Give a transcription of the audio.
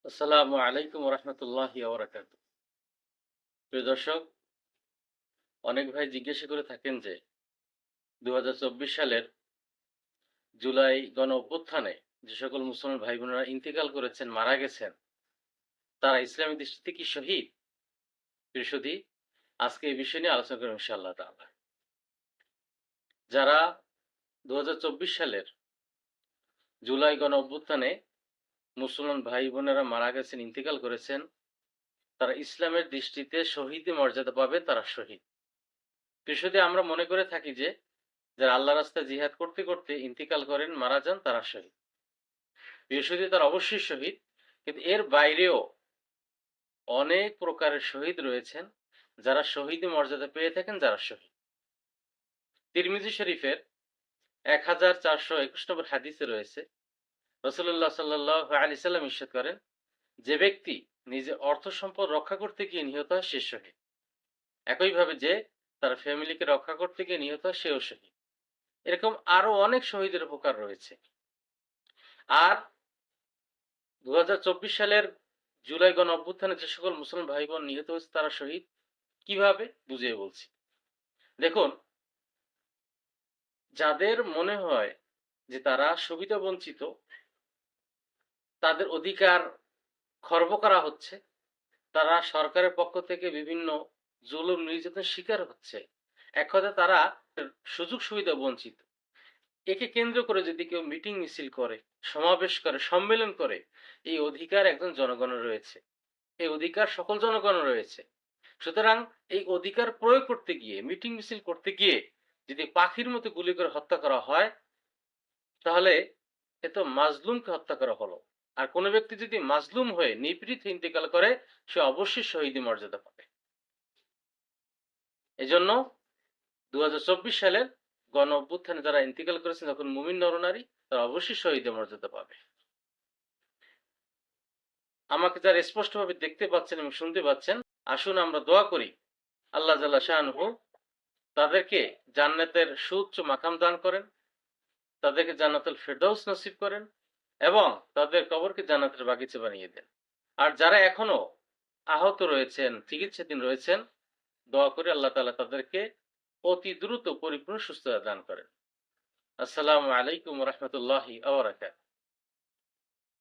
আসসালামু আলাইকুম রহমতুল্লাহি ওবরাকাতু। প্রিয় দর্শক, অনেক ভাই জিজ্ঞাসা করে থাকেন যে ২০২৪ সালের জুলাই গণ অভ্যুত্থানে যে সকল মুসলমান ভাই বোনেরা ইন্তেকাল করেছেন, মারা গেছেন, তারা ইসলামী দৃষ্টিতে কি শহীদ? প্রিয় সুধী, আজকে এই বিষয় নিয়ে আলোচনা করব ইনশাআল্লাহ তাআলা। যারা ২০২৪ সালের জুলাই গণ অভ্যুত্থানে মুসলমান ভাই বোনেরা মারা গেছেন, ইন্তেকাল করেছেন, তারা ইসলামের দৃষ্টিতে শহীদের মর্যাদা পাবে, তারা শহীদ। প্রিয় সুধী, আমরা মনে করে থাকি যে যারা আল্লাহ রাস্তায় জিহাদ করতে করতে ইন্তিকাল করেন, মারা যান, তারা শহীদ। প্রিয় সুধী, তারা অবশ্যই শহীদ, কিন্তু এর বাইরেও অনেক প্রকারের শহীদ রয়েছেন যারা শহীদ মর্যাদা পেয়ে থাকেন, যারা শহীদ। তিরমিজি শরীফের 1421 নম্বর হাদিসে রয়েছে, রাসূলুল্লাহ সাল্লাল্লাহু আলাইহি সাল্লাম ইরশাদ করেন, যে ব্যক্তি নিজে অর্থ সম্পদ রক্ষা করতে গিয়ে নিহত হয়, সে শহীদ। একইভাবে যে তার ফ্যামিলিকে রক্ষা করতে গিয়ে নিহত হয়, সেও শহীদ। এরকম আরো অনেক শহীদের প্রকার রয়েছে। আর ২০২৪ সালের জুলাই গণ অভ্যুত্থানে যে সকল মুসলমান ভাই বোন নিহত হয়েছে, তারা শহীদ কিভাবে বুঝিয়ে বলছি। দেখুন, যাদের মনে হয় যে তারা সুবিধা বঞ্চিত, তাদের অধিকার খর্ব করা হচ্ছে, তারা সরকারের পক্ষ থেকে বিভিন্ন জুলুম নির্যাতনের শিকার হচ্ছে, এক কথায় তারা সুযোগ সুবিধা বঞ্চিত, একে কেন্দ্র করে যদি কেউ মিটিং মিছিল করে, সমাবেশ করে, সম্মেলন করে, এই অধিকার একজন জনগণের রয়েছে, এই অধিকার সকল জনগণের রয়েছে। সুতরাং এই অধিকার প্রয়োগ করতে গিয়ে, মিটিং মিছিল করতে গিয়ে যদি পাখির মতো গুলি করে হত্যা করা হয়, তাহলে এ তো মাজলুমকে হত্যা করা হলো। আর কোন ব্যক্তি যদি মাজলুম হয়ে নিপীড়িত ইন্তেকাল করে, সে অবশ্যই শহীদি মর্যাদা পাবে। এজন্য ২০২৪ সালের গণ অভ্যুত্থানে যারা ইন্তেকাল করেছেন, যখন মুমিন নরনারী, তারা অবশ্যই শহীদের মর্যাদা পাবে। আমাকে যারা স্পষ্টভাবে দেখতে পাচ্ছেন এবং শুনতে পাচ্ছেন, আসুন আমরা দোয়া করি আল্লাহ জাল্লা শাআনহু তাদেরকে জান্নাতের সুউচ্চ মাকাম দান করেন, তাদেরকে জান্নাতুল ফেরদাউস নসিব করেন এবং তাদের কবরকে জান্নাতের বাগিচা বানিয়ে দেন। আর যারা এখনো আহত রয়েছেন, চিকিৎসাধীন রয়েছেন, দোয়া করে আল্লাহ তাআলা তাদেরকে অতি দ্রুত পরিপূর্ণ সুস্থতা দান করেন। আসসালামু আলাইকুম ওয়া রাহমাতুল্লাহি ওয়া বারাকাতুহু।